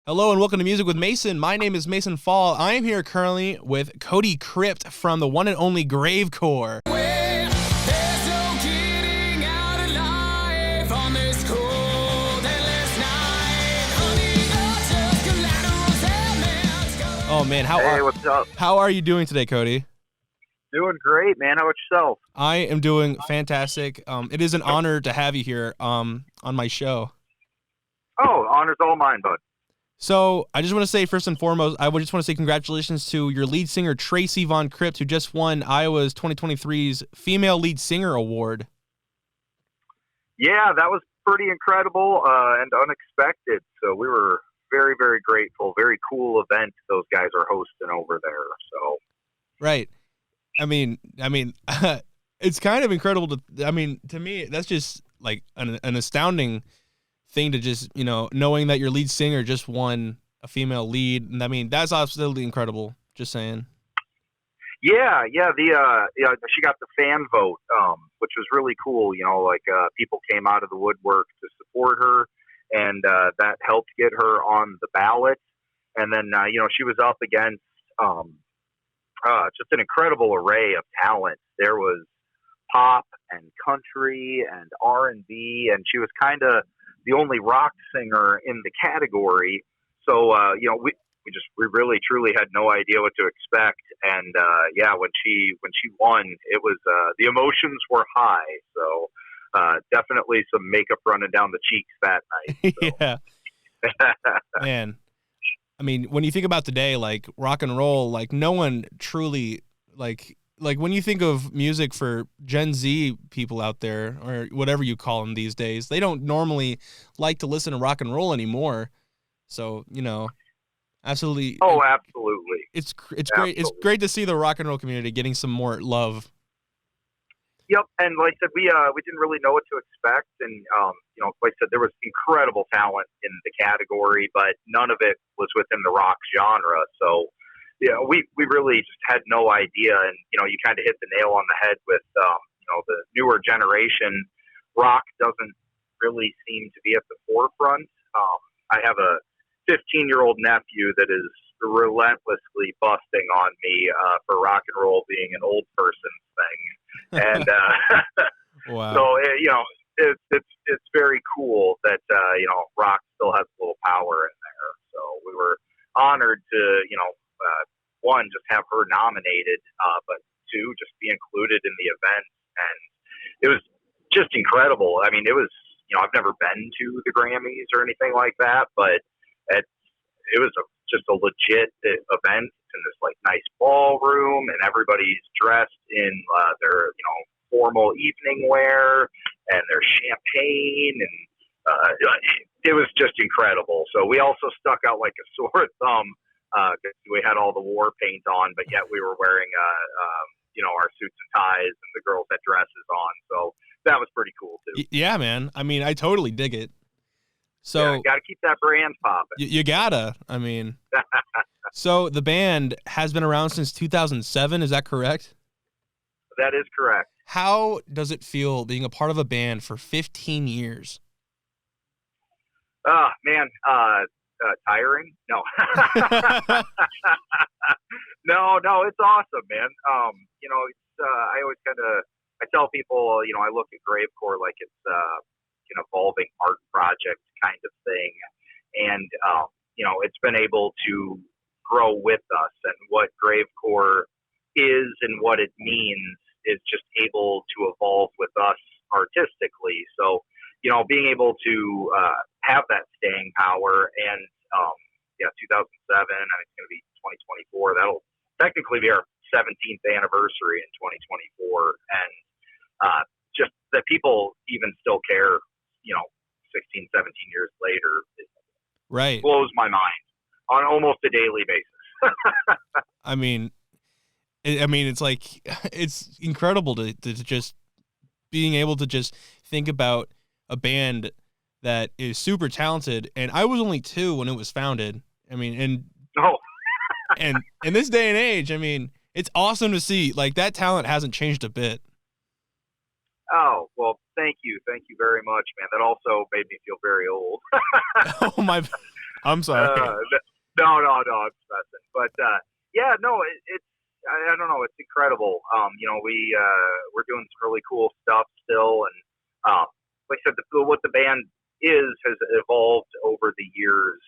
Hello and welcome to Music with Mason. My name is Mason Fall. I am here currently with Kodie Krypt from the one and only Gravecore. Oh man, what's up? How are you doing today, Kodie? Doing great, man. How about yourself? I am doing fantastic. It is an honor to have you here on my show. Oh, honor's all mine, bud. So I just want to say, first and foremost, I would just want to say congratulations to your lead singer, Tracy Von Krypt, who just won Iowa's 2023's Female Lead Singer Award. Yeah, that was pretty incredible and unexpected. So we were very, very grateful. Very cool event those guys are hosting over there. So, right. I mean, it's kind of incredible to me, that's just like an astounding thing to just, knowing that your lead singer just won a female lead. And I mean, that's absolutely incredible. Just saying. Yeah. She got the fan vote, which was really cool. People came out of the woodwork to support her, and that helped get her on the ballot. And then, she was up against just an incredible array of talent. There was pop and country and R&B, and she was kind of the only rock singer in the category. So, we really truly had no idea what to expect. And, when she won, it was, the emotions were high. So, definitely some makeup running down the cheeks that night. So. Yeah. Man. I mean, when you think about today, like rock and roll, like no one truly like when you think of music for Gen Z people out there or whatever you call them these days, they don't normally like to listen to rock and roll anymore. So, absolutely. Oh, absolutely. It's great. It's great to see the rock and roll community getting some more love. Yep, and like I said, we didn't really know what to expect, and like I said, there was incredible talent in the category, but none of it was within the rock genre. So, we really just had no idea, and you kind of hit the nail on the head with the newer generation. Rock doesn't really seem to be at the forefront. I have a 15-year-old nephew that is relentlessly busting on me for rock and roll being an old person's thing. And wow. So it's very cool that rock still has a little power in there. So we were honored to one, just have her nominated, but two, just be included in the event. And it was just incredible. I mean, it was I've never been to the Grammys or anything like that, but it was just a legit event in this nice ballroom, and everybody's dressed in their formal evening wear and their champagne, and it was just incredible. So we also stuck out like a sore thumb because we had all the war paint on, but yet we were wearing our suits and ties, and the girls had dresses on. So that was pretty cool too. Yeah, man. I mean, I totally dig it. So got to keep that brand popping. You gotta. I mean, so the band has been around since 2007. Is that correct? That is correct. How does it feel being a part of a band for 15 years? Man, tiring? No. No, it's awesome, man. I always I tell people, I look at Gravecore like it's an evolving art project kind of thing. And, it's been able to grow with us, and what Gravecore is and what it means is just able to evolve with us artistically. So, being able to have that staying power, and 2007, and it's going to be 2024. That'll technically be our 17th anniversary in 2024, and just that people even still care, 16, 17 years later, right, blows my mind on almost a daily basis. I mean, it's like, it's incredible to just being able to just think about a band that is super talented. And I was only 2 when it was founded. I mean, and in this day and age, I mean, it's awesome to see that talent hasn't changed a bit. Oh, well, thank you very much, man. That also made me feel very old. Oh my! I'm sorry. No, I'm just messing. But yeah, no, it's I don't know, it's incredible. We're doing some really cool stuff still, and like I said, what the band has evolved over the years.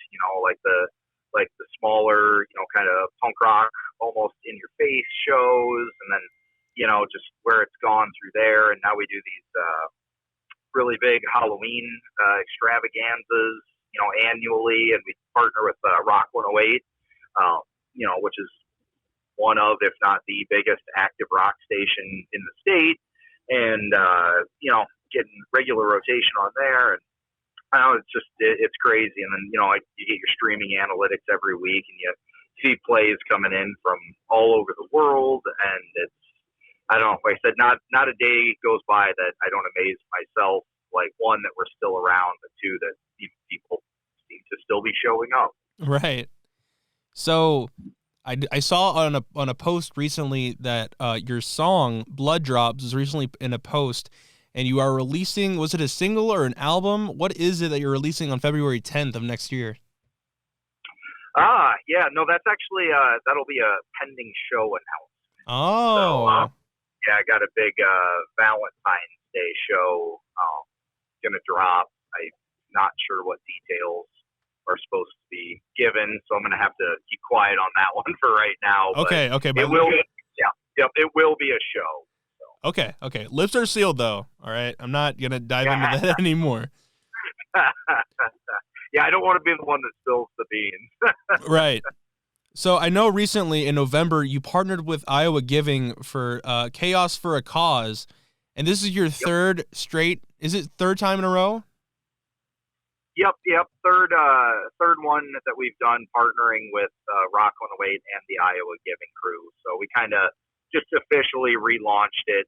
Like the smaller, kind of punk rock, almost in your face shows, and then just where it's gone through there, and now we do these really big Halloween extravaganzas, annually, and we partner with Rock 108, which is one of, if not the biggest active rock station in the state, and getting regular rotation on there, and I know it's crazy, and then you get your streaming analytics every week, and you see plays coming in from all over the world, and it's I don't know. Like I said, not a day goes by that I don't amaze myself. Like, one, that we're still around, but two, that people seem to still be showing up. Right. So I saw on a post recently that your song Blood Drops is recently in a post, and you are releasing, was it a single or an album? What is it that you're releasing on February 10th of next year? Yeah, no, that's actually that'll be a pending show announcement. Oh. So, yeah, I got a big Valentine's Day show going to drop. I'm not sure what details are supposed to be given, so I'm going to have to keep quiet on that one for right now. Okay. It will, it will be a show. So. Okay. Lips are sealed, though. All right, I'm not going to dive into that anymore. Yeah, I don't want to be the one that spills the beans. Right. So I know recently in November you partnered with Iowa Giving for Chaos for a Cause, and this is your third straight. Is it third time in a row? Yep. Third one that we've done partnering with Rock 108 and the Iowa Giving crew. So we kind of just officially relaunched it.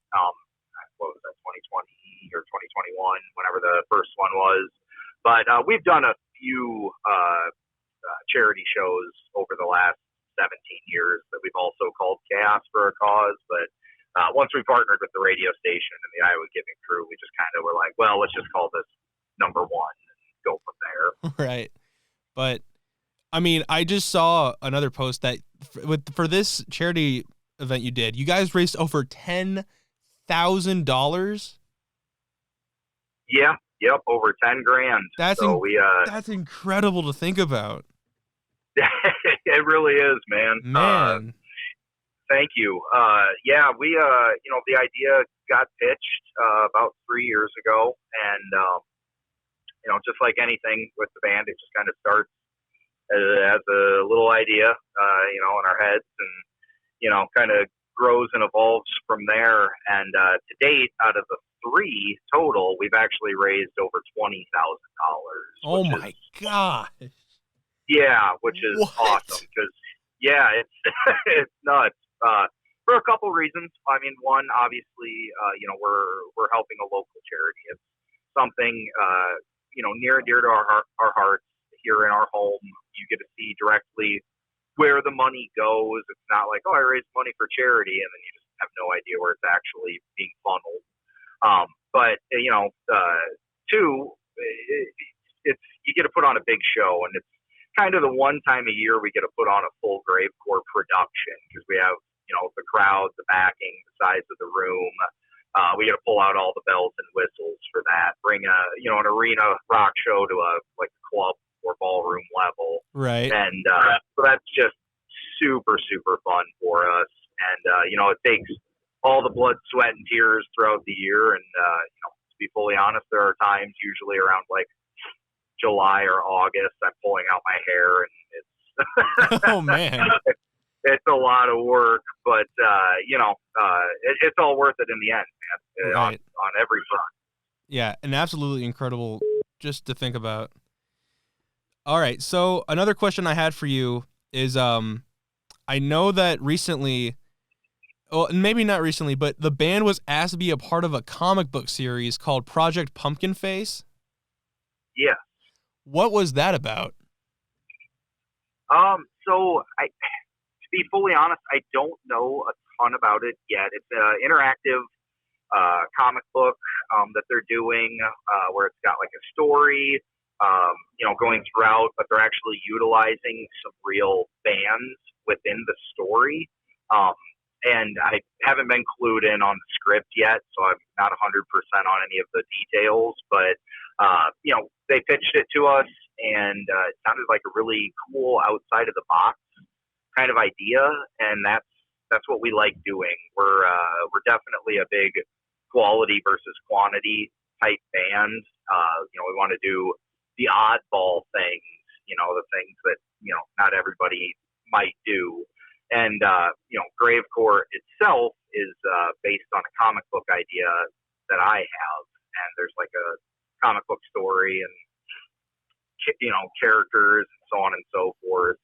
What was that, 2020 or 2021? Whenever the first one was. But we've done a few charity shows over the last 17 years that we've also called Chaos for a Cause. But once we partnered with the radio station and the Iowa Giving crew, we just kind of were like, well, let's just call this number one and go from there. Right. But I mean, I just saw another post that for this charity event you did, you guys raised over $10,000. Yeah. Yep, over 10 grand. That's incredible to think about. It really is, man. Thank you. Yeah, we the idea got pitched about 3 years ago, and just like anything with the band, it just kind of starts as a little idea, in our heads, and kind of grows and evolves from there. And to date, out of the 3 total, we've actually raised over $20,000. Oh my gosh! Yeah, which is awesome because it's nuts for a couple reasons. I mean, one, obviously, we're helping a local charity. It's something near and dear to our hearts here in our home. You get to see directly where the money goes. It's not like, oh, I raised money for charity, and then you just have no idea where it's actually being funneled. But two, it's you get to put on a big show, and it's kind of the one time a year we get to put on a full Gravecore production because we have the crowd, the backing, the size of the room. We got to pull out all the bells and whistles for that. Bring an arena rock show to a club or ballroom level, right? And so that's just super fun for us. And it takes all the blood, sweat, and tears throughout the year. And to be fully honest, there are times usually around like July or August I'm pulling out my hair, and it's oh man. It's a lot of work, but it's all worth it in the end, man. Right. On every front. Yeah, and absolutely incredible just to think about. All right, so another question I had for you is, I know that recently, well, maybe not recently, but the band was asked to be a part of a comic book series called Project Pumpkin Face. Yeah. What was that about? So to be fully honest, I don't know a ton about it yet. It's an interactive comic book that they're doing where it's got like a story. going throughout, but they're actually utilizing some real bands within the story. And I haven't been clued in on the script yet, so I'm not 100% on any of the details. But they pitched it to us, and it sounded like a really cool outside of the box kind of idea, and that's what we like doing. We're definitely a big quality versus quantity type band. We want to do the oddball things, the things that not everybody might do. And Gravecore itself is based on a comic book idea that I have, and there's like a comic book story and characters and so on and so forth,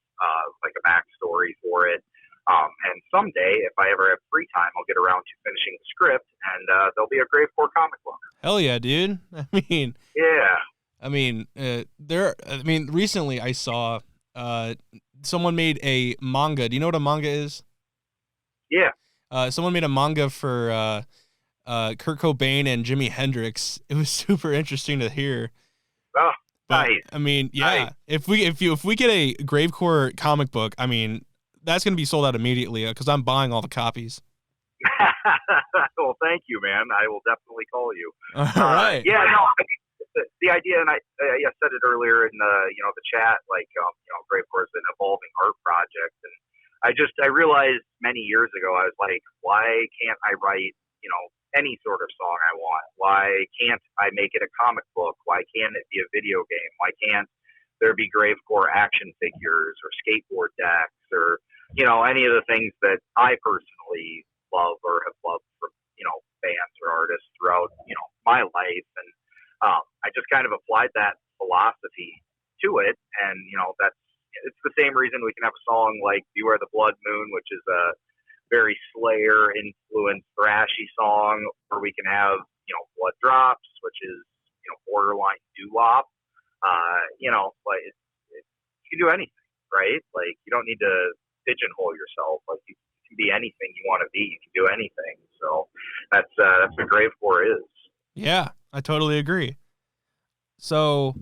like a backstory for it. And someday, if I ever have free time, I'll get around to finishing the script, and there'll be a Gravecore comic book. Hell yeah, dude! Recently I saw someone made a manga. Do you know what a manga is? Yeah. Someone made a manga for Kurt Cobain and Jimi Hendrix. It was super interesting to hear. Oh, but, nice. Nice. If we get a Gravecore comic book, that's going to be sold out immediately because I'm buying all the copies. Well, thank you, man. I will definitely call you. All right. Yeah, no, the idea, and I said it earlier in the chat, like, Gravecore is an evolving art project. And I realized many years ago, I was like, why can't I write, any sort of song I want? Why can't I make it a comic book? Why can't it be a video game? Why can't there be Gravecore action figures or skateboard decks or, any of the things that I personally love or have loved from, bands or artists throughout, my life. And I just kind of applied that philosophy to it. And, it's the same reason we can have a song like Beware the Blood Moon, which is a very Slayer influenced thrashy song, or we can have, Blood Drops, which is, borderline doo-wop. Like you can do anything, right? Like you don't need to pigeonhole yourself. Like you can be anything you want to be. You can do anything. So that's what Gravecore is. Yeah, I totally agree. So,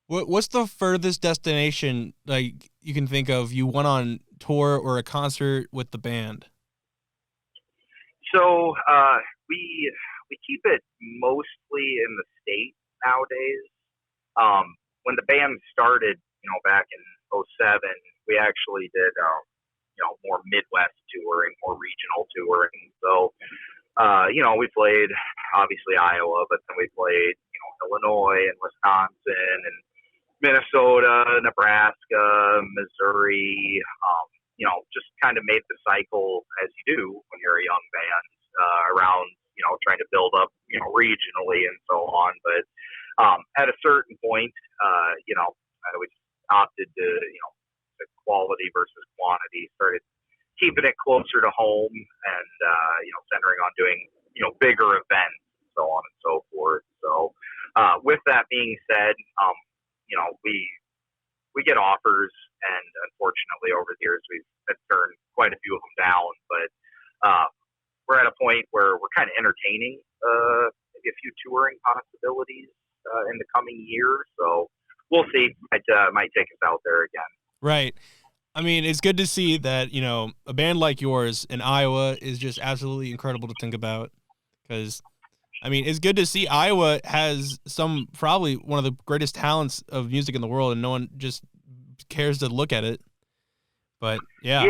what's the furthest destination like you can think of you went on tour or a concert with the band? So we keep it mostly in the States nowadays. When the band started, back in 2007, we actually did more Midwest touring, more regional touring. So we played obviously Iowa, but then we played Illinois and Wisconsin and Minnesota, Nebraska, Missouri. Just kind of made the cycle as you do when you're a young band around trying to build up regionally and so on. But at a certain point, we opted to the quality versus quantity, started keeping it closer to home and centering on doing bigger events and so on and so forth. So with that being said, we get offers, and unfortunately over the years we've turned quite a few of them down, but we're at a point where we're kind of entertaining maybe a few touring possibilities in the coming year. So we'll see. It might take us out there again. Right. It's good to see that, a band like yours in Iowa is just absolutely incredible to think about because, it's good to see Iowa has probably one of the greatest talents of music in the world, and no one just cares to look at it. But yeah.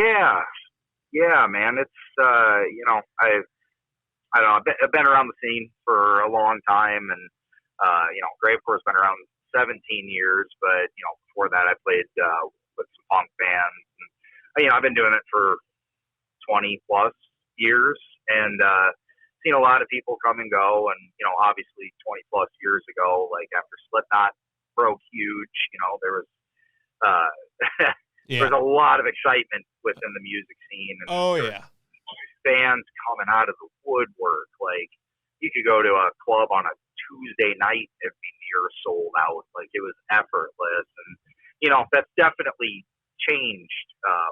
Yeah, man. It's, I don't know, I've been around the scene for a long time, and, Gravecore's been around 17 years, but, before that I played with some punk bands. And, I've been doing it for 20 plus years, and seen a lot of people come and go. And obviously 20 plus years ago, like after Slipknot broke huge, there was there's a lot of excitement within the music scene, and bands coming out of the woodwork. Like you could go to a club on a Tuesday night and it'd be near sold out. Like it was effortless. And that's definitely changed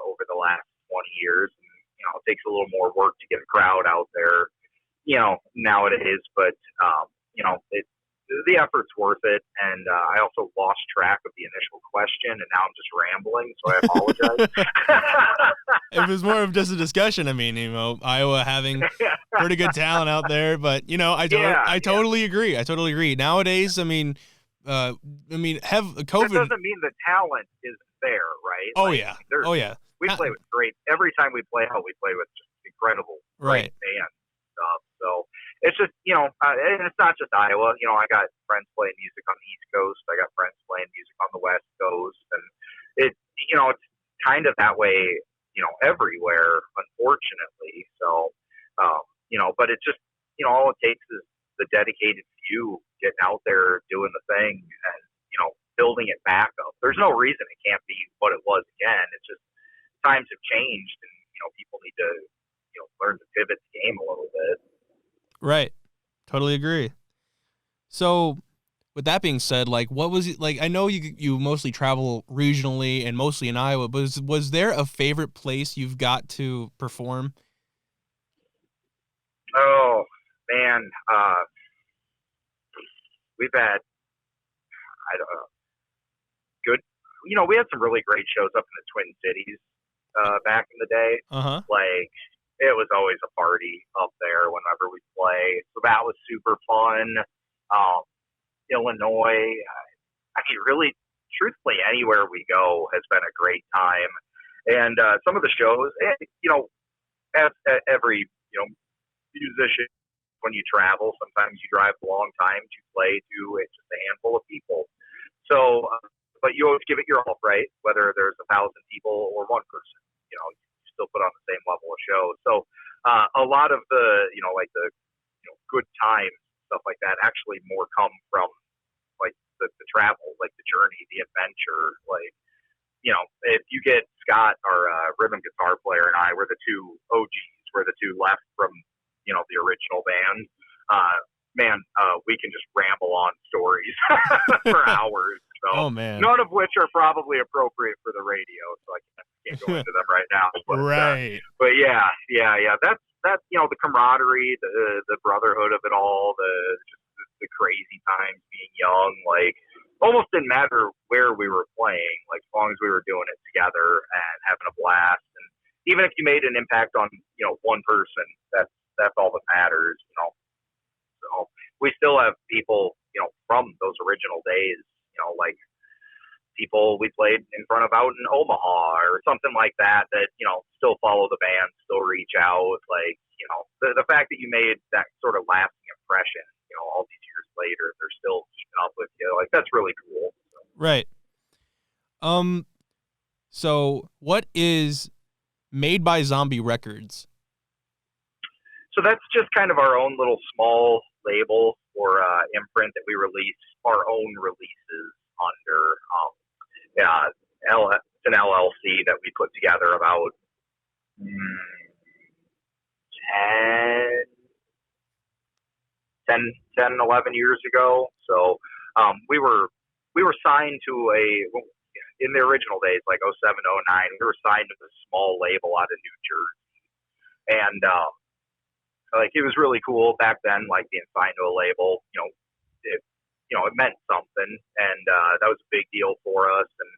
over the last 20 years. And, it takes a little more work to get a crowd out there, nowadays. But, the effort's worth it. And I also lost track of the initial question, and now I'm just rambling, so I apologize. It was more of just a discussion. I mean, Iowa having pretty good talent out there, but I totally agree. I totally agree. Nowadays, have COVID. That doesn't mean the talent isn't there, right? Oh yeah. Oh yeah. We play with great. Every time we play out, we play with just incredible, great bands and stuff. So it's just and it's not just Iowa. I got friends playing music on the East Coast. I got friends playing music on the West Coast, and it's kind of that way, everywhere, unfortunately. So, but it's just, all it takes is the dedicated few getting out there doing the thing and, building it back up. There's no reason it can't be what it was again. It's just times have changed, and, people need to, learn to pivot the game a little bit. Right. Totally agree. So, with that being said, like, what was it like? I know you mostly travel regionally and mostly in Iowa, but was there a favorite place you've got to perform? Oh man, we've had good. We had some really great shows up in the Twin Cities back in the day. Like, it was always a party up there whenever we play, so that was super fun. Illinois, really, truthfully, anywhere we go has been a great time. And some of the shows, as every musician, when you travel, sometimes you drive a long time to play to just a handful of people. So, but you always give it your all, right? Whether there's 1,000 people or one person, you still put on the same level of show. So, a lot of the, good times, stuff like that, actually more come from like the travel, like the journey, the adventure. Like, if you get Scott, our rhythm guitar player, and I, we're the two OGs, we're the two left from, the original band. We can just ramble on stories for hours. So, none of which are probably appropriate for the radio, so I can't go into them right now. But, right. But yeah. That's the camaraderie, the brotherhood of it all, the crazy times being young. Like, almost didn't matter where we were playing, like, as long as we were doing it together and having a blast. And even if you made an impact on one person, that's all that matters. So we still have people from those original days, like people we played in front of out in Omaha or something like that still follow the band, still reach out. Like, the fact that you made that sort of lasting impression, all these years later, they're still keeping up with you. Like, that's really cool. Right. So what is Made by Zombie Records? So that's just kind of our own little small label or imprint that we release our own releases under. It's an LLC that we put together about 11 years ago. So we were signed to in the original days, like 07, 09, we were signed to a small label out of New Jersey. And it was really cool back then, like being signed to a label. It meant something, and that was a big deal for us. And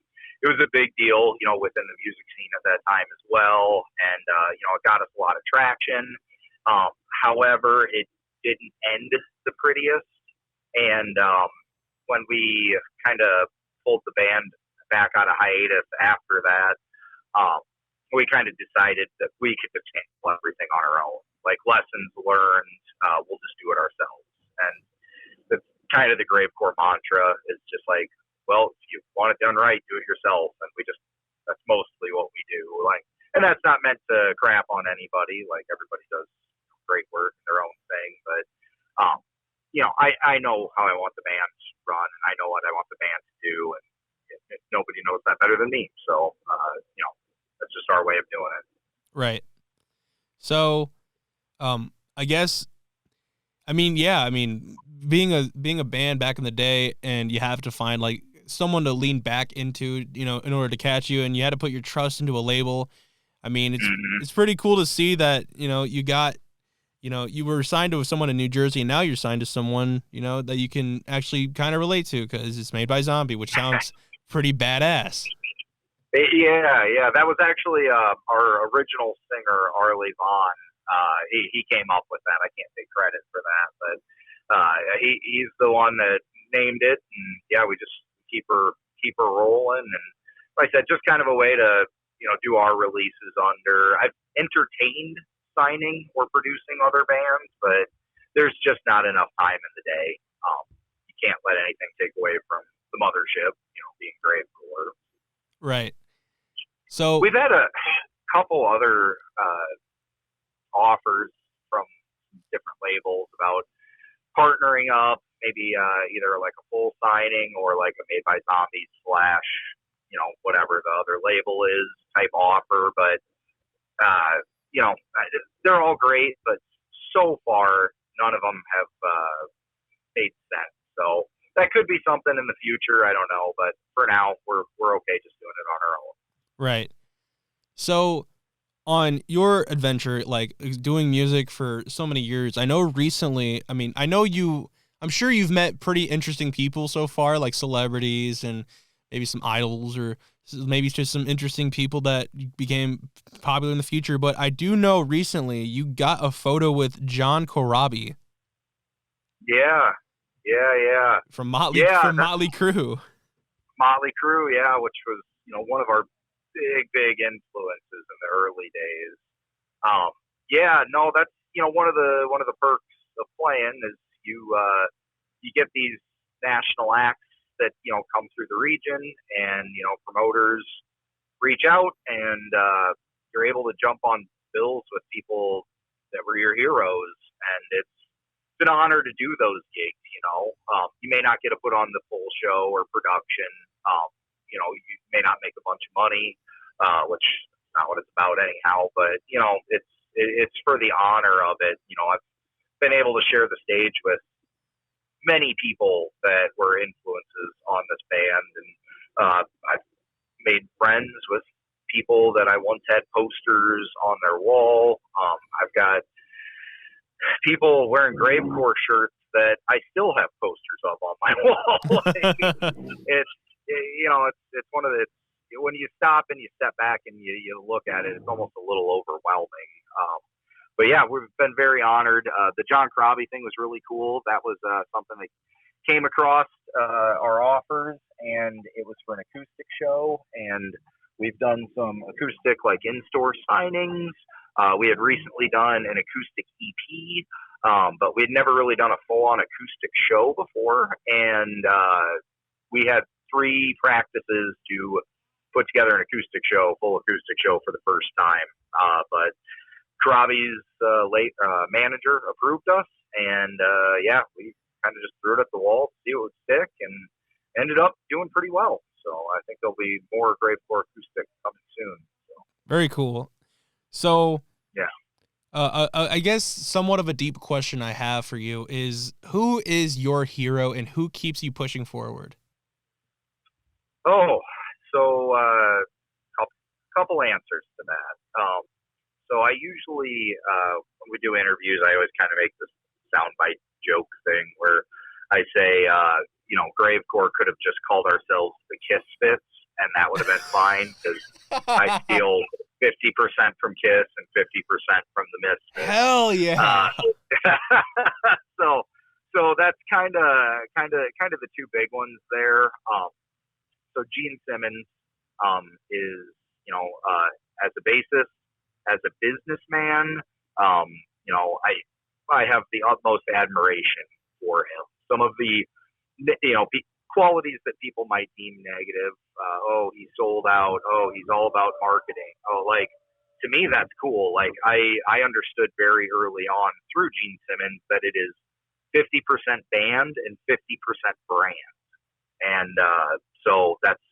it was a big deal, within the music scene at that time as well. And it got us a lot of traction. However, it didn't end the prettiest. And when we kind of pulled the band back out of hiatus after that, we kind of decided that we could just handle everything on our own. Like, lessons learned, we'll just do it ourselves. And that's kind of the Gravecore mantra, is just like, well, if you want it done right, do it yourself. And that's mostly what we do. Like, and that's not meant to crap on anybody. Like, everybody does great work in their own thing. But, I know how I want the band to run, and I know what I want the band to do. And nobody knows that better than me. So, that's just our way of doing it. Right. So, I guess, being a band back in the day, and you have to find like someone to lean back into, in order to catch you, and you had to put your trust into a label. I mean, it's pretty cool to see that, you you were signed to someone in New Jersey, and now you're signed to someone, that you can actually kind of relate to because it's made by Zombie, which sounds pretty badass. Yeah. That was actually our original singer, Arlie Vaughn. He came up with that. I can't take credit for that, but he's the one that named it. And yeah, we just keep her rolling. And like I said, just kind of a way to do our releases under. I've entertained signing or producing other bands, but there's just not enough time in the day. You can't let anything take away from the mothership, being Gravecore. Right. So we've had a couple other offers from different labels about partnering up, maybe either like a full signing or like a Made by Zombies / whatever the other label is type offer. But they're all great, but so far none of them have made sense. So that could be something in the future. I don't know, but for now we're okay just doing it on our own. Right. So on your adventure, like doing music for so many years, I know recently, I'm sure you've met pretty interesting people so far, like celebrities and maybe some idols, or maybe just some interesting people that became popular in the future. But I do know recently you got a photo with John Corabi. Yeah. From Motley Crue. Motley Crue, yeah, which was, one of our big influences in the early days. That's one of the perks of playing is you get these national acts that come through the region, and promoters reach out, and you're able to jump on bills with people that were your heroes, and it's an honor to do those gigs. You may not get to put on the full show or production. You may not make a bunch of money, which is not what it's about anyhow, but it's for the honor of it. I've been able to share the stage with many people that were influences on this band, and I've made friends with people that I once had posters on their wall. I've got people wearing Gravecore shirts that I still have posters of on my wall. It's one of the, when you stop and you step back and you look at it, it's almost a little overwhelming. But yeah, we've been very honored. The John Corabi thing was really cool. That was something that came across our offers, and it was for an acoustic show. And we've done some acoustic, like in-store signings. We had recently done an acoustic EP, but we had never really done a full-on acoustic show before. And we had 3 practices to put together an acoustic show, full acoustic show for the first time. But Corabi's late manager approved us, and we kind of just threw it at the wall to see what would stick, and ended up doing pretty well. So I think there'll be more Gravecore acoustic coming soon. So. Very cool. So yeah, I guess somewhat of a deep question I have for you is, who is your hero and who keeps you pushing forward? Oh, so couple answers to that. So I usually, when we do interviews, I always kind of make this soundbite joke thing where I say, Gravecore could have just called ourselves the Kiss Spits, and that would have been fine, because I steal 50% from Kiss and 50% from the Misfits. Hell yeah! So that's kind of the 2 big ones there. So Gene Simmons is, as a bassist, as a businessman, I have the utmost admiration for him. Some of the, qualities that people might deem negative. He sold out. He's all about marketing. To me, that's cool. Like, I understood very early on through Gene Simmons that it is 50% band and 50% brand. And so that's,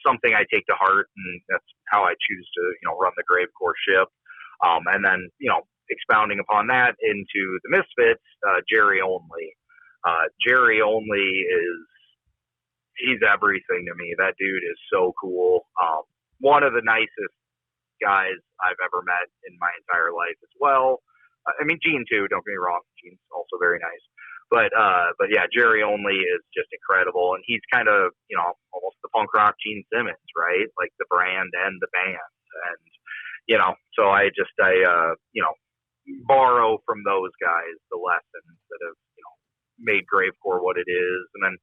something I take to heart, and that's how I choose to, run the Gravecore ship. And then, expounding upon that into the Misfits, Jerry Only. Jerry Only he's everything to me. That dude is so cool. One of the nicest guys I've ever met in my entire life as well. I mean, Gene too. Don't get me wrong. Gene's also very nice. But yeah, Jerry Only is just incredible, and he's kind of almost the punk rock Gene Simmons, right? Like the brand and the band, and so I borrow from those guys the lessons that have made Gravecore what it is, and then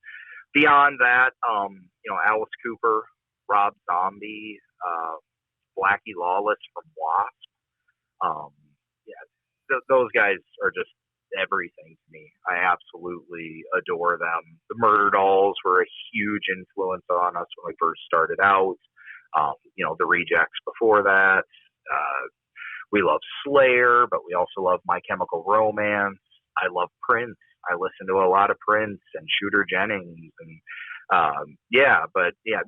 beyond that, Alice Cooper, Rob Zombie, Blackie Lawless from Wasp. Those guys are just everything to me. I absolutely adore them. The Murder Dolls were a huge influence on us when we first started out. The Rejects before that. We love Slayer, but we also love My Chemical Romance. I love Prince. I listen to a lot of Prince and Shooter Jennings, and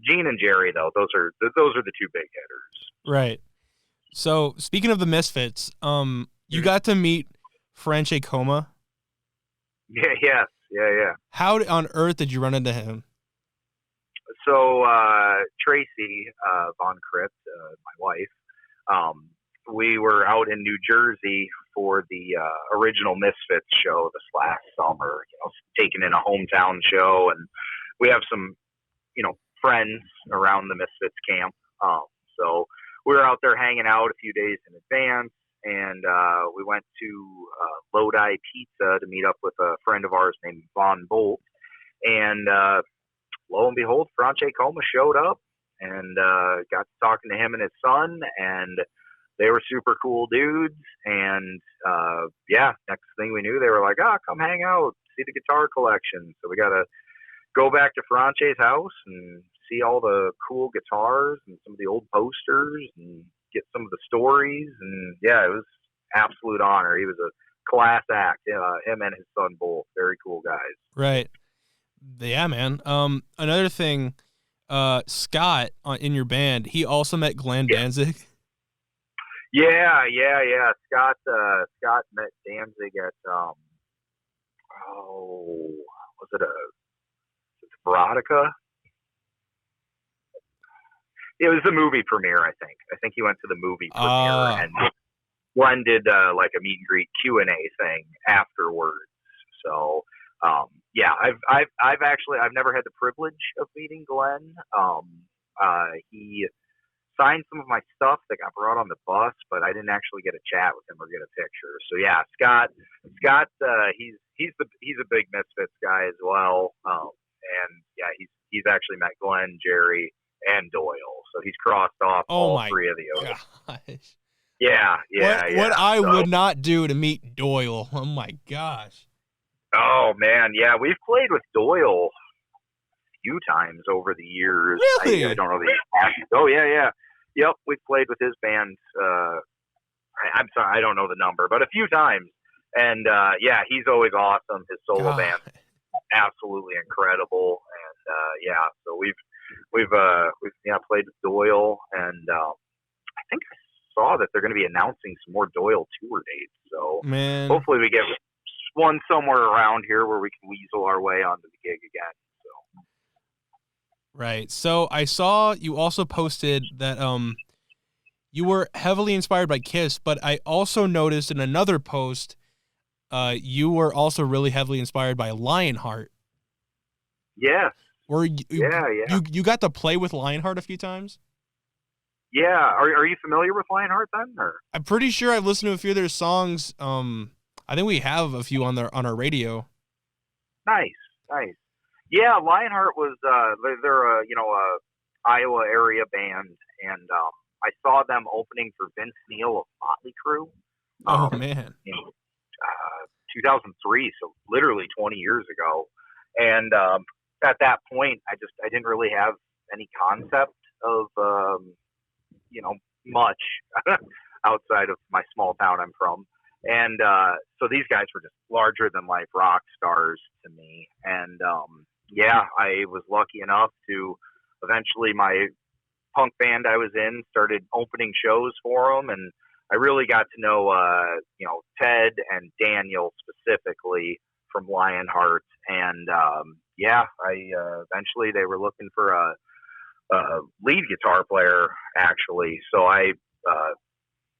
Gene and Jerry though, those are the two big hitters. Right. So speaking of the Misfits, you got to meet Franche Coma. Yeah. How on earth did you run into him? So Tracy von Krypt, my wife, we were out in New Jersey for the original Misfits show this last summer, taking in a hometown show, and we have some, friends around the Misfits camp. So we were out there hanging out a few days in advance, and we went to Lodi Pizza to meet up with a friend of ours named Von Bolt, and lo and behold, Franche Coma showed up, and got to talking to him and his son, and they were super cool dudes, and next thing we knew, they were like, come hang out, see the guitar collection. So we got to go back to Franche's house and see all the cool guitars and some of the old posters and get some of the stories, and it was absolute honor. He was a class act, him and his son both, very cool guys. Right. Yeah, man. Another thing, Scott in your band, he also met Glenn Danzig. Yeah. Scott met Danzig at was it Veronica? It was the movie premiere, I think. I think he went to the movie premiere, and Glenn did like a meet and greet Q&A thing afterwards. So I've never had the privilege of meeting Glenn. He signed some of my stuff that got brought on the bus, but I didn't actually get a chat with him or get a picture. So yeah, Scott, he's a big Misfits guy as well. And yeah, he's actually met Glenn, Jerry, and Doyle. So he's crossed off all three of the others. Gosh. Yeah. What I would not do to meet Doyle. Oh my gosh. Oh man, yeah, we've played with Doyle a few times over the years. Really? I don't know the. Oh yeah. Yep, we've played with his band. I'm sorry, I don't know the number, but a few times. And he's always awesome. His solo band, absolutely incredible. And so we've played with Doyle, and I think I saw that they're going to be announcing some more Doyle tour dates. So hopefully we get one somewhere around here where we can weasel our way onto the gig again. So. Right. So I saw you also posted that you were heavily inspired by Kiss, but I also noticed in another post you were also really heavily inspired by Lionheart. Yes. You got to play with Lionheart a few times? Yeah. Are you familiar with Lionheart then? Or? I'm pretty sure I've listened to a few of their songs. I think we have a few on our radio. Nice. Yeah, Lionheart was they're a Iowa area band, and I saw them opening for Vince Neil of Motley Crue. Oh man. In 2003, so literally 20 years ago. And at that point, I didn't really have any concept of much outside of my small town I'm from. And so these guys were just larger than life rock stars to me. And I was lucky enough to eventually, my punk band I was in started opening shows for them, and I really got to know Ted and Daniel specifically from Lionheart. And eventually they were looking for a lead guitar player, actually. So I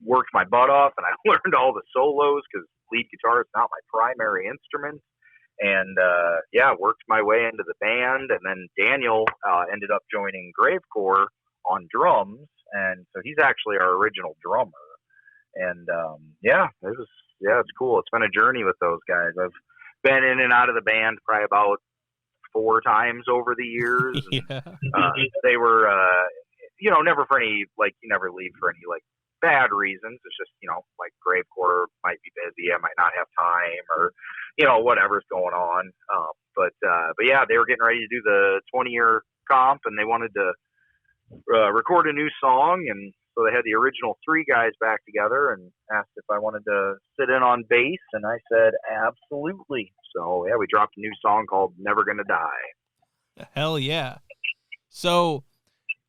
worked my butt off, and I learned all the solos because lead guitar is not my primary instrument. And worked my way into the band, and then Daniel ended up joining Gravecore on drums, and so he's actually our original drummer. And it's cool. It's been a journey with those guys. I've been in and out of the band probably about 4 times over the years. Yeah. They were, never for any, like, you never leave for any, like, bad reasons. It's just, like Gravecore might be busy. I might not have time, or, whatever's going on. But yeah, they were getting ready to do the 20-year comp, and they wanted to record a new song. And so they had the original 3 guys back together and asked if I wanted to sit in on bass. And I said, absolutely. So yeah, we dropped a new song called Never Gonna Die. Hell yeah. So,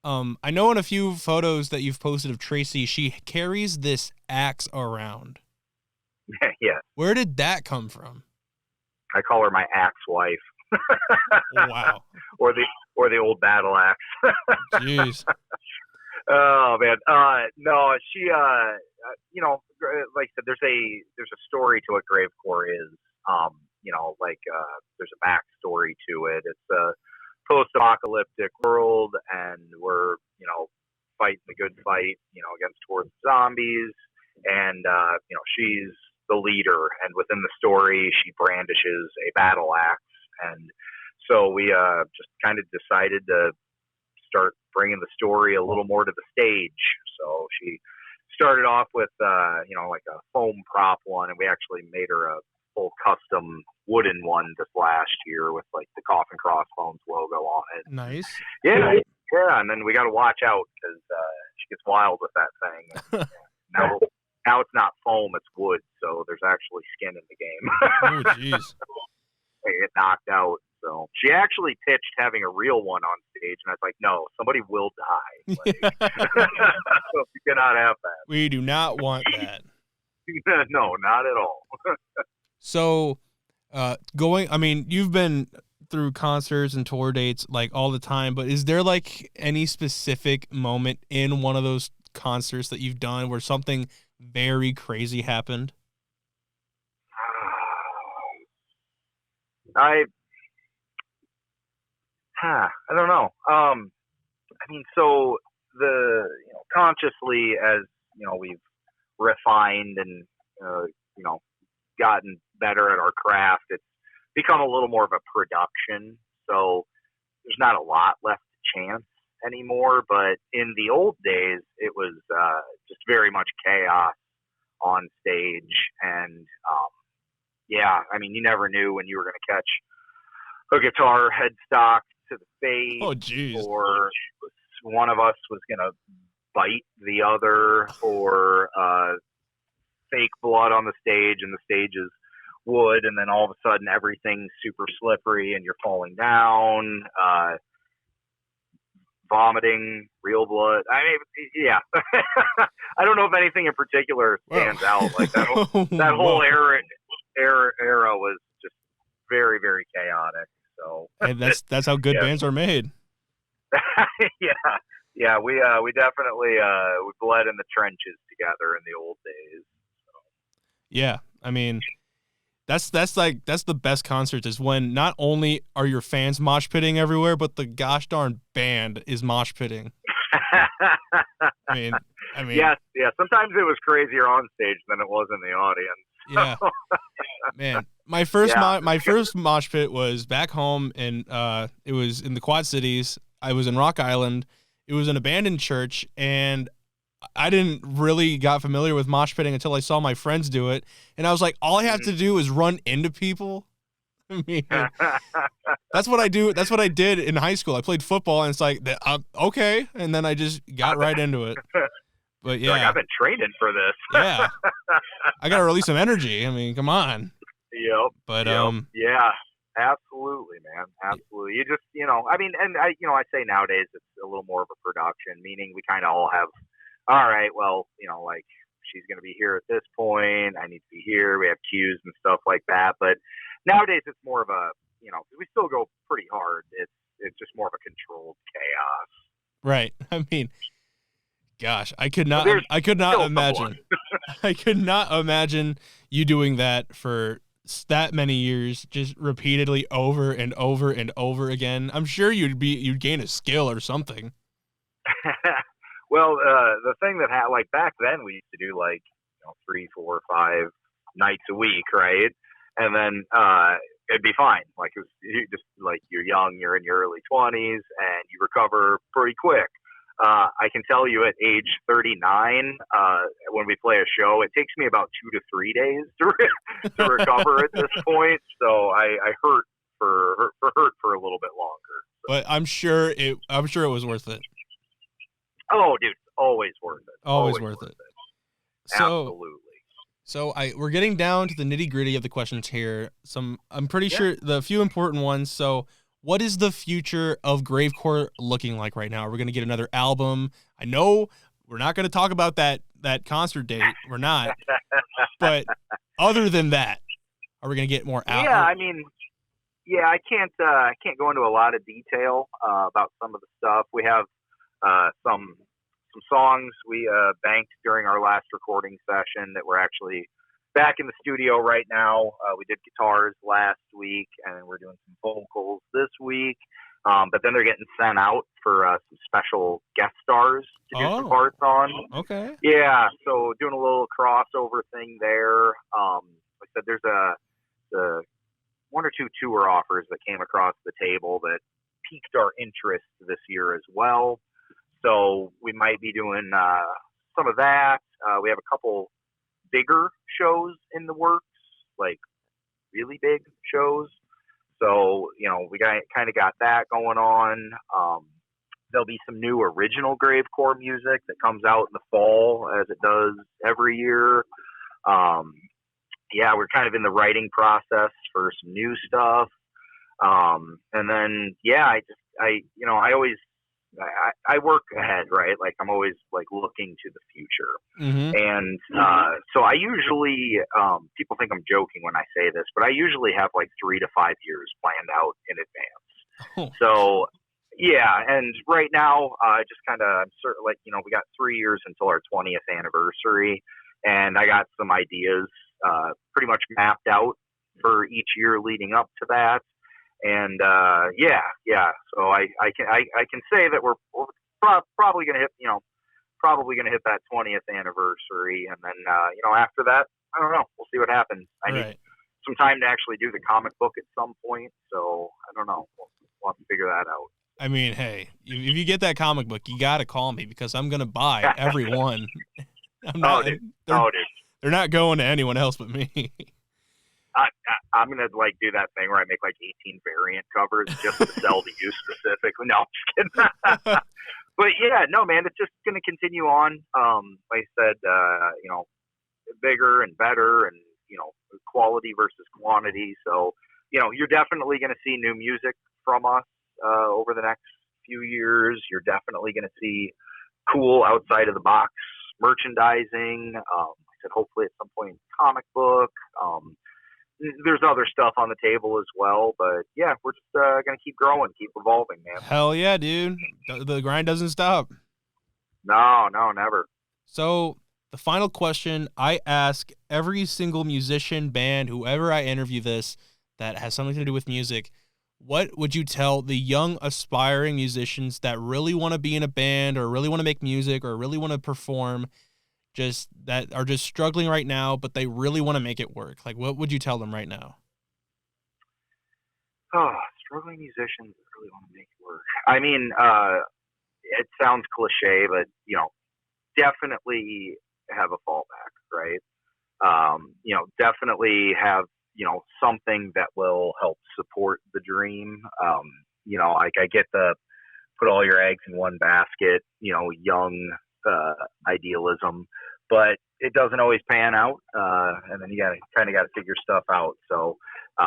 I know in a few photos that you've posted of Tracy, she carries this axe around. Yeah. Where did that come from? I call her my axe wife. Wow. Or the old battle axe. Jeez. Oh man. No, she like I said, there's a story to what Gravecore is. There's a backstory to it. It's a post-apocalyptic world, and we're fighting the good fight, against hordes of zombies, and she's the leader, and within the story she brandishes a battle axe. And so we just kind of decided to start bringing the story a little more to the stage. So she started off with like a foam prop one, and we actually made her a full custom wooden one this last year with like the Coffin Crossbones logo on it. Nice. Yeah, and then we got to watch out because she gets wild with that thing. Now it's not foam, it's wood, so there's actually skin in the game. Oh, jeez. They get knocked out. So she actually pitched having a real one on stage, and I was like, no, somebody will die. Like, so you cannot have that. We do not want that. No, not at all. So, you've been through concerts and tour dates like all the time, but is there like any specific moment in one of those concerts that you've done where something very crazy happened? I don't know. So consciously, as we've refined and gotten better at our craft, it's become a little more of a production. So there's not a lot left to chance anymore. But in the old days, it was just very much chaos on stage, and you never knew when you were going to catch a guitar headstock to the face. Oh, geez. Or one of us was going to bite the other, or fake blood on the stage, and the stage is wood, and then all of a sudden everything's super slippery and you're falling down, vomiting real blood. I mean, yeah. I don't know if anything in particular stands out. Like that whole era was just very, very chaotic. So, and that's how good bands are made. Yeah. We definitely we bled in the trenches together in the old days. So. Yeah, I mean, that's the best concerts is when not only are your fans mosh pitting everywhere, but the gosh darn band is mosh pitting. I mean, yeah. Sometimes it was crazier on stage than it was in the audience. Yeah, man. My first mosh pit was back home, and it was in the Quad Cities. I was in Rock Island. It was an abandoned church, and I didn't really got familiar with mosh pitting until I saw my friends do it, and I was like, all I have to do is run into people. I mean, that's what I do. That's what I did in high school. I played football, and it's like, okay, and then I just got right into it. But yeah, I've been training for this. Yeah, I gotta release some energy. I mean, come on. Yep. But yeah, absolutely, man, absolutely. You just, I say nowadays it's a little more of a production, meaning we kind of all have, all right, well, like she's gonna be here at this point. I need to be here. We have cues and stuff like that. But nowadays it's more of a, we still go pretty hard. It's just more of a controlled chaos. Right. I mean, gosh, I could But not there's I could not still imagine. I could not imagine you doing that for that many years, just repeatedly over and over and over again. I'm sure you'd gain a skill or something. Well, the thing that like back then we used to do like 3, 4, 5 nights a week, right? And then it'd be fine. Like it was you just like you're young, you're in your early 20s, and you recover pretty quick. I can tell you at age 39, when we play a show, it takes me about 2 to 3 days to recover at this point. So I hurt for a little bit longer. So. But I'm sure it was worth it. Oh, dude, always worth it. Always worth it. So, absolutely. So we're getting down to the nitty gritty of the questions here. I'm pretty sure the few important ones. So what is the future of Gravecore looking like right now? Are we going to get another album? I know we're not going to talk about that concert date. We're not. But other than that, are we going to get more out? Yeah, I mean, I can't go into a lot of detail about some of the stuff. We have some songs we banked during our last recording session that we're actually back in the studio right now. We did guitars last week, and we're doing some vocals this week. But then they're getting sent out for some special guest stars to do some parts on. Okay. Yeah, so doing a little crossover thing there. Like I said, there's the 1 or 2 tour offers that came across the table that piqued our interest this year as well. So we might be doing some of that. We have a couple bigger shows in the works, like really big shows. So, we kind of got that going on. There'll be some new original Gravecore music that comes out in the fall, as it does every year. We're kind of in the writing process for some new stuff. And then, I work ahead, right? Like I'm always like looking to the future. Mm-hmm. And so I usually, people think I'm joking when I say this, but I usually have like 3 to 5 years planned out in advance. Oh. So yeah. And right now, just kind of, I'm certain, like, we got 3 years until our 20th anniversary, and I got some ideas pretty much mapped out for each year leading up to that. And so I can say that we're probably gonna hit hit that 20th anniversary, and then after that, I don't know, we'll see what happens. I need some time to actually do the comic book at some point, so I don't know, we'll have to figure that out. I mean, hey, if you get that comic book, you gotta call me because I'm gonna buy every one. Dude. They're not going to anyone else but me. I'm gonna do that thing where I make 18 variant covers just to sell to you specifically. No, I'm just kidding. But yeah, no, man, it's just gonna continue on. Like I said, bigger and better, and quality versus quantity. So you're definitely gonna see new music from us over the next few years. You're definitely gonna see cool outside of the box merchandising. I said hopefully at some point comic book. There's other stuff on the table as well, but yeah, we're just gonna keep growing, keep evolving, man. Hell yeah, dude! The grind doesn't stop. No, never. So the final question I ask every single musician, band, whoever I interview this that has something to do with music: what would you tell the young aspiring musicians that really want to be in a band, or really want to make music, or really want to perform? That are just struggling right now, but they really want to make it work. Like, what would you tell them right now? Oh, struggling musicians that really want to make it work. I mean, it sounds cliche, but definitely have a fallback, right? Definitely have something that will help support the dream. I get the put all your eggs in one basket. Young idealism, but it doesn't always pan out, and then you got to figure stuff out. So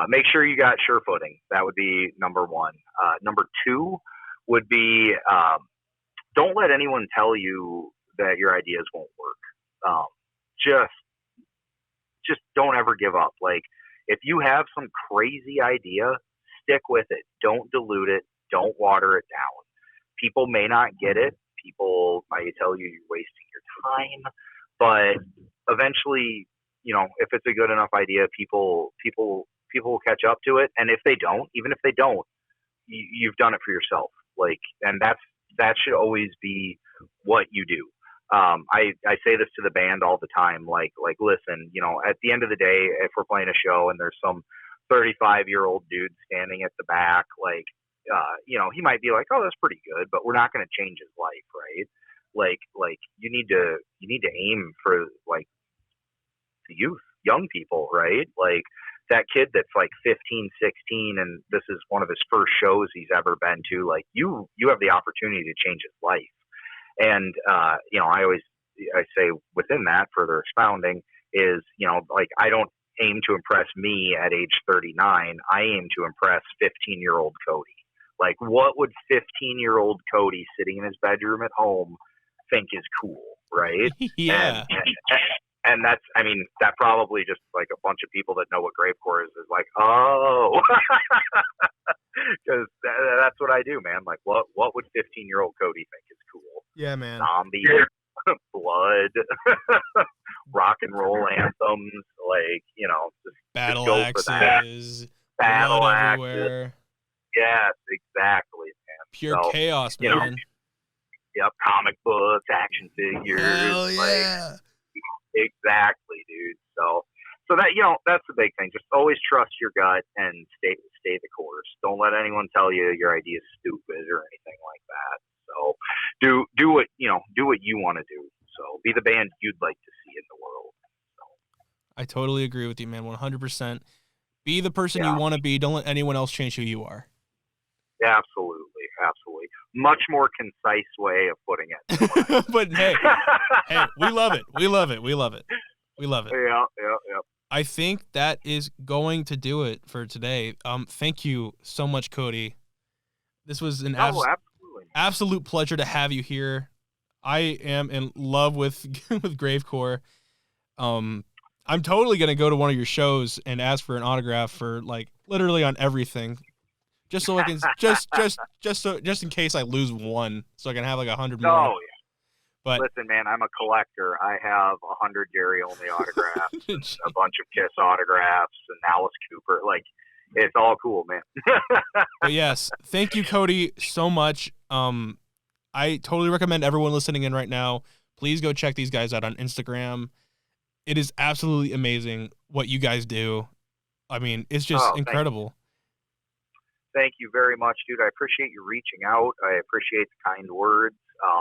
make sure you got sure footing. That would be number one. Number two would be don't let anyone tell you that your ideas won't work. Just don't ever give up. Like, if you have some crazy idea, stick with it. Don't dilute it. Don't water it down. People may not get it. People might necessarily tell you you're wasting your time, but eventually, if it's a good enough idea, people will catch up to it. And if they don't, even if they don't, you've done it for yourself. Like, and that should always be what you do. I say this to the band all the time. Like, listen, at the end of the day, if we're playing a show and there's some 35-year-old dude standing at the back, like, he might be like, oh, that's pretty good, but we're not going to change his life, right? Like you need to aim for like the youth, young people, right? Like that kid that's like 15, 16, and this is one of his first shows he's ever been to. Like you have the opportunity to change his life. And, I say within that, further expounding is, like I don't aim to impress me at age 39. I aim to impress 15-year-old Kodie. Like, what would 15-year-old Kodie sitting in his bedroom at home think is cool, right? Yeah. And that's, that probably just like a bunch of people that know what gravecore is like, oh, because that's what I do, man. Like, what would 15-year-old Kodie think is cool? Yeah, man. Zombie, blood, rock and roll anthems, like, just battle go axes, battle axes everywhere. Yes, exactly, man. Pure chaos, man. Yep, comic books, action figures. Hell yeah. Exactly, dude. So that, that's the big thing. Just always trust your gut and stay the course. Don't let anyone tell you your idea is stupid or anything like that. So do what you want to do. So be the band you'd like to see in the world. So. I totally agree with you, man. 100%. Be the person you want to be. Don't let anyone else change who you are. Absolutely. Much more concise way of putting it. But hey, we love it. Yeah. I think that is going to do it for today. Thank you so much, Kodie. This was an absolute pleasure to have you here. I am in love with gravecore. I'm totally gonna go to one of your shows and ask for an autograph for like literally on everything. Just so I can just in case I lose one, so I can have like 100 more. Oh yeah. But listen, man, I'm a collector. I have 100 Gary Only autographs, and a bunch of Kiss autographs, and Alice Cooper. Like, it's all cool, man. But yes, thank you, Kodie, so much. I totally recommend everyone listening in right now, please go check these guys out on Instagram. It is absolutely amazing what you guys do. It's just incredible. Thank you very much, dude. I appreciate you reaching out. I appreciate the kind words.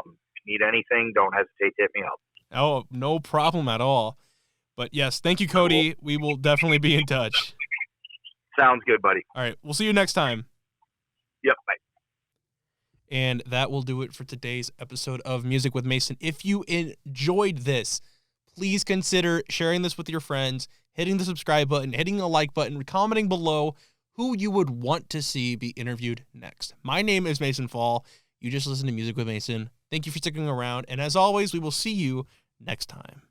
If you need anything, don't hesitate to hit me up. Oh, no problem at all. But yes, thank you, Kodie. Cool. We will definitely be in touch. Sounds good, buddy. All right. We'll see you next time. Yep. Bye. And that will do it for today's episode of Music with Mason. If you enjoyed this, please consider sharing this with your friends, hitting the subscribe button, hitting the like button, commenting below who you would want to see be interviewed next. My name is Mason Fall. You just listened to Music with Mason. Thank you for sticking around. And as always, we will see you next time.